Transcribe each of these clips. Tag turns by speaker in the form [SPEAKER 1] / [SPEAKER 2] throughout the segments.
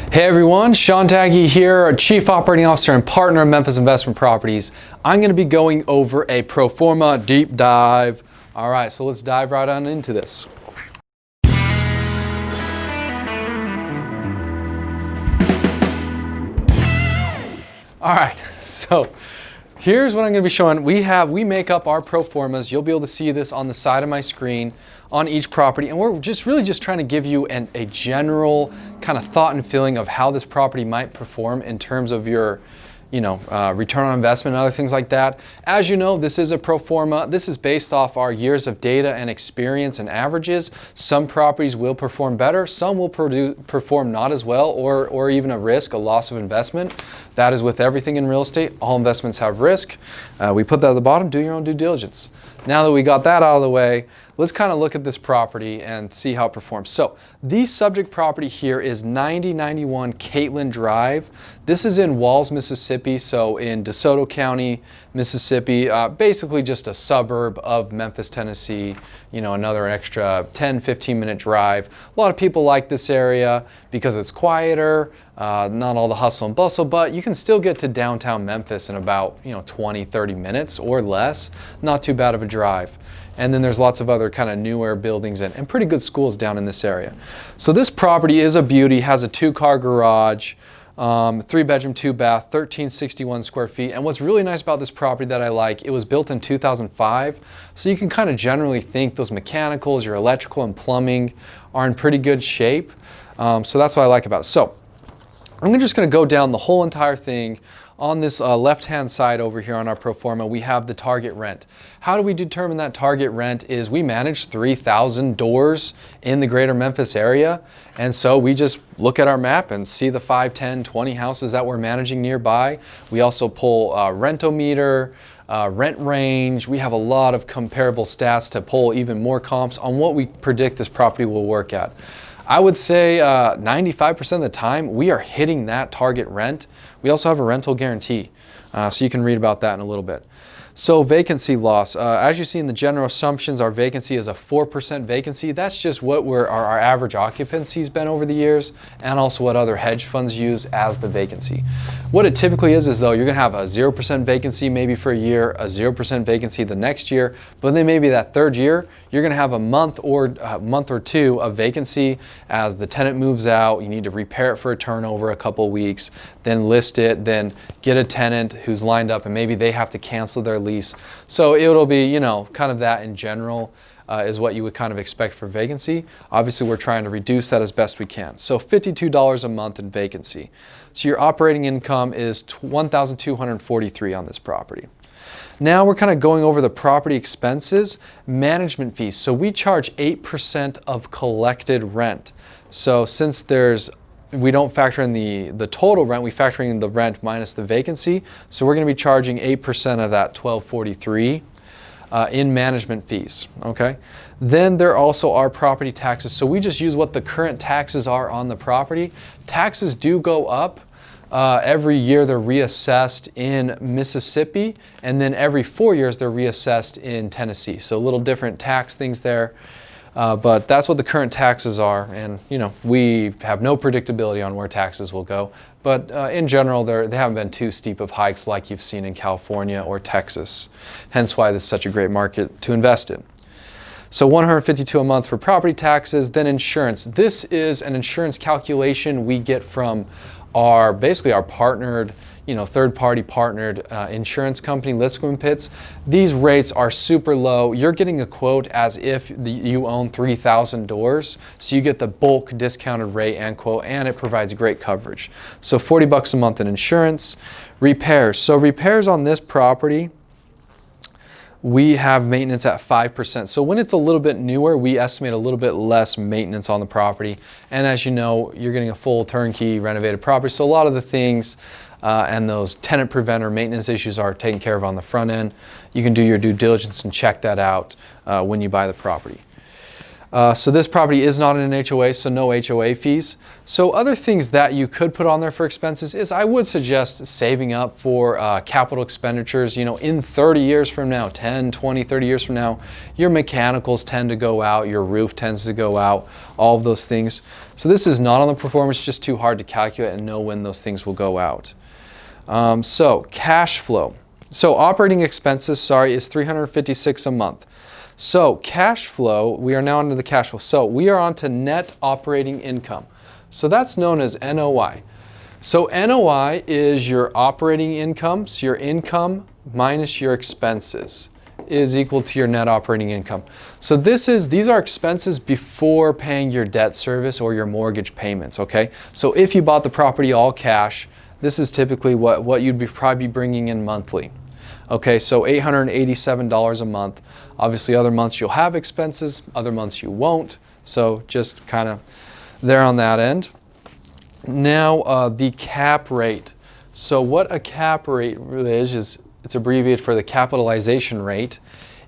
[SPEAKER 1] Hey everyone, Sean Taggy here, Chief Operating Officer and Partner of Memphis Investment Properties. I'm going to be going over a Proforma deep dive. All right, so let's dive right on into this. All right, so here's what I'm going to be showing. We make up our Proformas. You'll be able to see this on the side of my screen on each property, and we're really just trying to give you a general kind of thought and feeling of how this property might perform in terms of your return on investment and other things like that. As you know, this is a Proforma. This is based off our years of data and experience and averages. Some properties will perform better, some will perform not as well, or even a risk, a loss of investment. That is with everything in real estate. All investments have risk. We put that at the bottom. Do your own due diligence. Now that we got that out of the way, let's kind of look at this property and see how it performs. So the subject property here is 9091 Kaitlyn Drive. This is in Walls, Mississippi, so in DeSoto County, Mississippi, basically just a suburb of Memphis, Tennessee, another extra 10-15 minute drive. A lot of people like this area because it's quieter, not all the hustle and bustle, but you can still get to downtown Memphis in about 20-30 minutes or less. Not too bad of a drive. And then there's lots of other kind of newer buildings and pretty good schools down in this area. So this property is a beauty, has a 2-car garage, 3-bedroom, 2-bath, 1361 square feet. And what's really nice about this property that I like, it was built in 2005. So you can kind of generally think those mechanicals, your electrical and plumbing are in pretty good shape. So that's what I like about it. So I'm just going to go down the whole entire thing. On this left-hand side over here on our Proforma, we have the target rent. How do we determine that target rent is we manage 3,000 doors in the greater Memphis area. And so we just look at our map and see the 5, 10, 20 houses that we're managing nearby. We also pull rentometer, rent range. We have a lot of comparable stats to pull even more comps on what we predict this property will work at. I would say 95% of the time we are hitting that target rent. We also have a rental guarantee, so you can read about that in a little bit. So vacancy loss, as you see in the general assumptions, our vacancy is a 4% vacancy. That's just what our average occupancy has been over the years, and also what other hedge funds use as the vacancy. What it typically is though, you're gonna have a 0% vacancy maybe for a year, a 0% vacancy the next year, but then maybe that third year, you're gonna have a month or two of vacancy as the tenant moves out. You need to repair it for a turnover a couple weeks, then list it, then get a tenant who's lined up and maybe they have to cancel their lease. So it'll be, kind of that in general is what you would kind of expect for vacancy. Obviously, we're trying to reduce that as best we can. So $52 a month in vacancy. So your operating income is $1,243 on this property. Now we're kind of going over the property expenses, management fees. So we charge 8% of collected rent. So since we don't factor in the total rent, we factor in the rent minus the vacancy. So we're going to be charging 8% of that $1,243 in management fees. Okay. Then there also are property taxes. So we just use what the current taxes are on the property. Taxes do go up. Every year they're reassessed in Mississippi, and then every 4 years they're reassessed in Tennessee. So a little different tax things there. But that's what the current taxes are, and we have no predictability on where taxes will go. But in general, they haven't been too steep of hikes like you've seen in California or Texas. Hence why this is such a great market to invest in. So $152 a month for property taxes, then insurance. This is an insurance calculation we get from basically our partnered, third-party partnered insurance company, Lipscomb Pitts. These rates are super low. You're getting a quote as if you own 3,000 doors, so you get the bulk discounted rate and quote, and it provides great coverage. So $40 a month in insurance. Repairs. So repairs on this property, we have maintenance at 5%. So when it's a little bit newer, we estimate a little bit less maintenance on the property. And as you know, you're getting a full turnkey renovated property. So a lot of the things and those tenant preventer maintenance issues are taken care of on the front end. You can do your due diligence and check that out when you buy the property. So this property is not in an HOA, so no HOA fees. So other things that you could put on there for expenses is I would suggest saving up for capital expenditures. You know, in 30 years from now, 10, 20, 30 years from now, your mechanicals tend to go out, your roof tends to go out, all of those things. So this is not on the Proforma, it's just too hard to calculate and know when those things will go out. So cash flow. So operating expenses, is $356 a month. So cash flow, we are now into the cash flow. So we are on to net operating income. So that's known as NOI. So NOI is your operating income. So your income minus your expenses is equal to your net operating income. So these are expenses before paying your debt service or your mortgage payments, okay? So if you bought the property all cash, this is typically what you'd probably be bringing in monthly. Okay, so $887 a month. Obviously other months you'll have expenses, other months you won't. So just kind of there on that end. Now the cap rate. So what a cap rate really is it's abbreviated for the capitalization rate,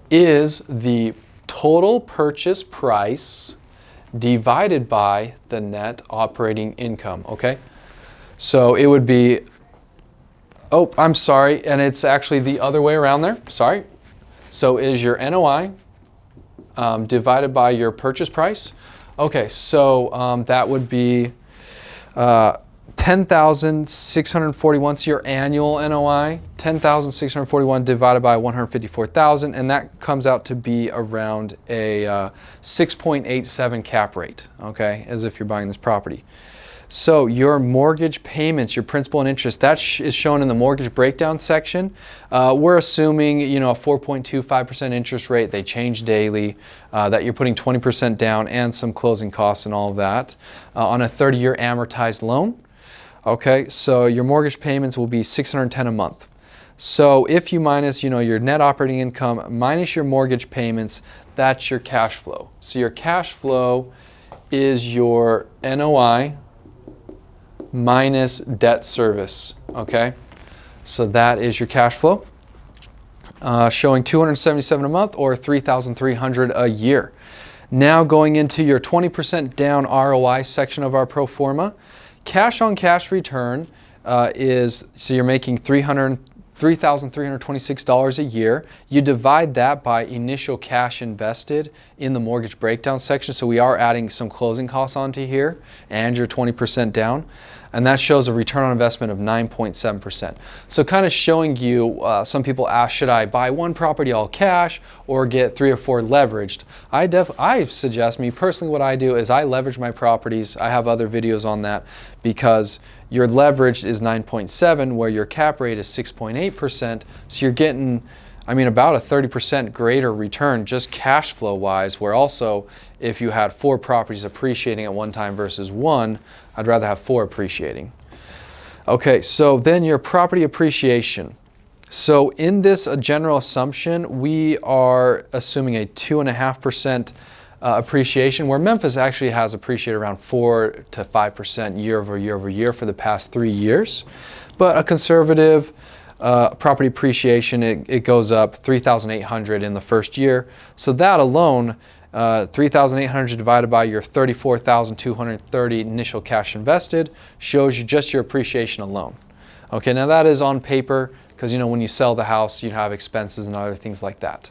[SPEAKER 1] is the total purchase price divided by the net operating income, okay? So it would be, oh, I'm sorry, and it's actually the other way around there, sorry. So is your NOI divided by your purchase price? Okay, so that would be $10,641, so your annual NOI, $10,641 divided by $154,000, and that comes out to be around a 6.87 cap rate, okay, as if you're buying this property. So your mortgage payments, your principal and interest, that is shown in the mortgage breakdown section. We're assuming, you know, a 4.25% interest rate. They change daily. That you're putting 20% down and some closing costs and all of that on a 30-year amortized loan. Okay, so your mortgage payments will be $610 a month. So if you minus, you know, your net operating income minus your mortgage payments, that's your cash flow. So your cash flow is your NOI minus debt service, okay? So that is your cash flow, showing $277 a month or $3,300 a year. Now going into your 20% down ROI section of our Proforma, cash on cash return is, so you're making $3,326 a year. You divide that by initial cash invested in the mortgage breakdown section. So we are adding some closing costs onto here and your 20% down. And that shows a return on investment of 9.7%. So kind of showing you, some people ask, should I buy one property all cash or get 3 or 4 leveraged? I suggest, me personally, what I do is I leverage my properties. I have other videos on that because your leverage is 9.7 where your cap rate is 6.8%. So you're getting, I mean, about a 30% greater return just cash flow wise, where also if you had 4 properties appreciating at one time versus 1, I'd rather have 4 appreciating. Okay, so then your property appreciation. So in this general assumption, we are assuming a 2.5% appreciation, where Memphis actually has appreciated around 4 to 5% year over year over year for the past 3 years. But a conservative property appreciation, it goes up $3,800 in the first year. So that alone, $3,800 divided by your $34,230 initial cash invested shows you just your appreciation alone. Okay, now that is on paper because, you know, when you sell the house, you have expenses and other things like that.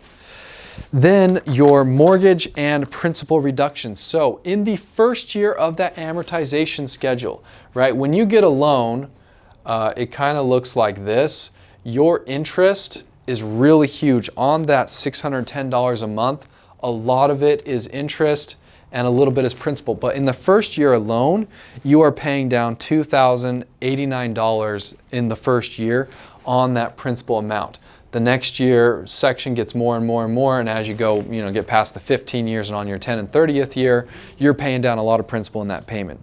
[SPEAKER 1] Then your mortgage and principal reduction. So in the first year of that amortization schedule, right, when you get a loan, it kind of looks like this. Your interest is really huge on that $610 a month. A lot of it is interest and a little bit is principal. But in the first year alone, you are paying down $2,089 in the first year on that principal amount. The next year section gets more and more and more, and as you go, you know, get past the 15 years and on your 10th and 30th year, you're paying down a lot of principal in that payment.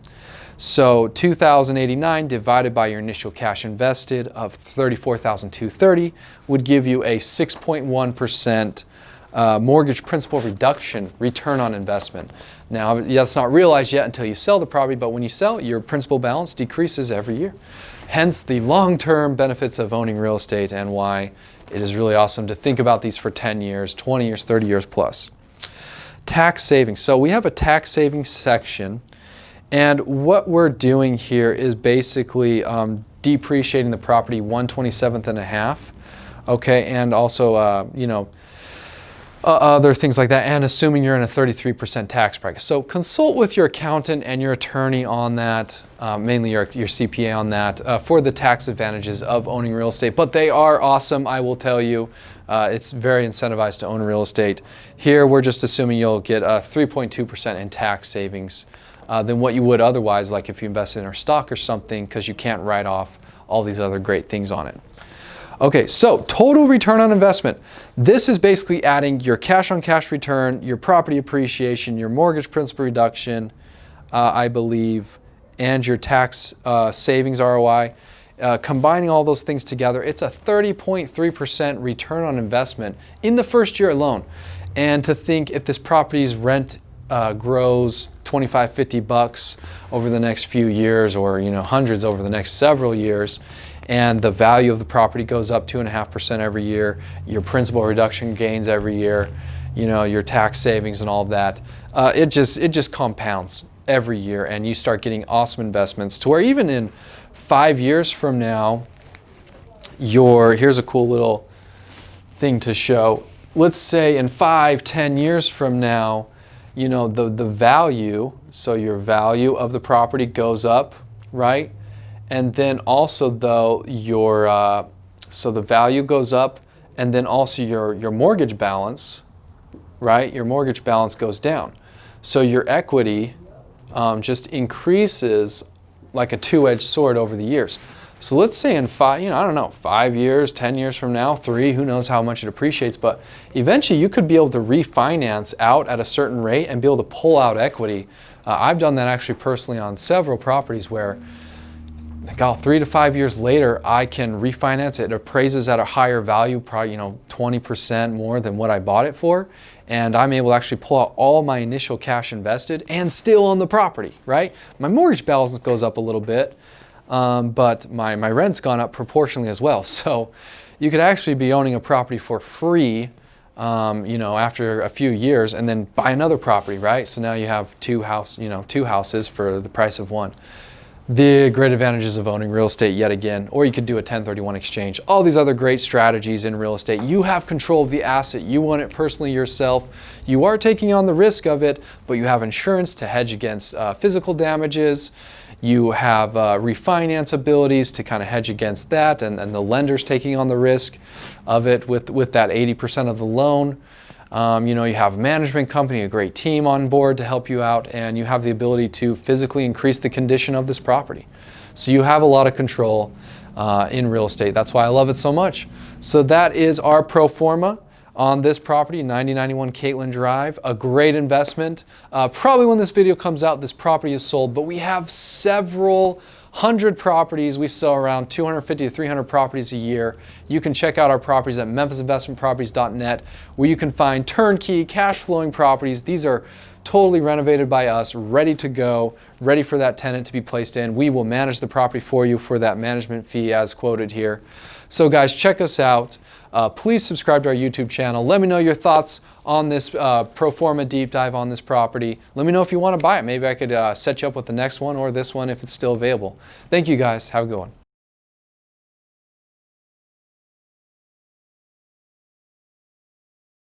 [SPEAKER 1] So $2,089 divided by your initial cash invested of $34,230 would give you a 6.1% mortgage principal reduction return on investment. Now, that's not realized yet until you sell the property, but when you sell, your principal balance decreases every year. Hence the long-term benefits of owning real estate and why it is really awesome to think about these for 10 years, 20 years, 30 years plus. tax savings. So we have a tax savings section, and what we're doing here is basically depreciating the property 1/27th and a half, okay, and also you know, other things like that, and assuming you're in a 33% tax bracket. So consult with your accountant and your attorney on that, mainly your CPA on that, for the tax advantages of owning real estate. But they are awesome, I will tell you. It's very incentivized to own real estate. Here we're just assuming you'll get 3.2% in tax savings than what you would otherwise, like if you invested in our stock or something, because you can't write off all these other great things on it. Okay, so total return on investment. This is basically adding your cash on cash return, your property appreciation, your mortgage principal reduction, I believe, and your tax savings ROI. Combining all those things together, it's a 30.3% return on investment in the first year alone. And to think if this property's rent grows 25, 50 bucks over the next few years, or you know, hundreds over the next several years, and the value of the property goes up 2.5% every year, your principal reduction gains every year, you know, your tax savings and all of that, it just compounds every year, and you start getting awesome investments to where even in 5 years from now, here's a cool little thing to show. Let's say in 5, 10 years from now, you know, the value, so your value of the property goes up, right? And then also though so the value goes up, and then also your mortgage balance, right? Your mortgage balance goes down. So your equity just increases like a two-edged sword over the years. So let's say in 5, you know, I don't know, 5 years, 10 years from now, 3, who knows how much it appreciates, but eventually you could be able to refinance out at a certain rate and be able to pull out equity. I've done that actually personally on several properties where, God, 3 to 5 years later, I can refinance it. It appraises at a higher value, probably, you know, 20% more than what I bought it for. And I'm able to actually pull out all my initial cash invested and still own the property, right? My mortgage balance goes up a little bit, but my rent's gone up proportionally as well. So you could actually be owning a property for free, you know, after a few years, and then buy another property, right? So now you have two houses for the price of one. The great advantages of owning real estate yet again, or you could do a 1031 exchange. All these other great strategies in real estate. You have control of the asset. You own it personally yourself. You are taking on the risk of it, but you have insurance to hedge against physical damages. You have refinance abilities to kind of hedge against that, and the lender's taking on the risk of it with that 80% of the loan. You know, you have a management company, a great team on board to help you out, and you have the ability to physically increase the condition of this property. So you have a lot of control in real estate. That's why I love it so much. So that is our pro forma on this property, 9091 Kaitlyn Drive. A great investment. Probably when this video comes out, this property is sold, but we have several hundred properties. We sell around 250 to 300 properties a year. You can check out our properties at memphisinvestmentproperties.net, where you can find turnkey, cash flowing properties. These are totally renovated by us, ready to go, ready for that tenant to be placed in. We will manage the property for you for that management fee as quoted here. So guys, check us out. Please subscribe to our YouTube channel. Let me know your thoughts on this pro forma deep dive on this property. Let me know if you want to buy it. Maybe I could set you up with the next one or this one if it's still available. Thank you guys. Have a good one.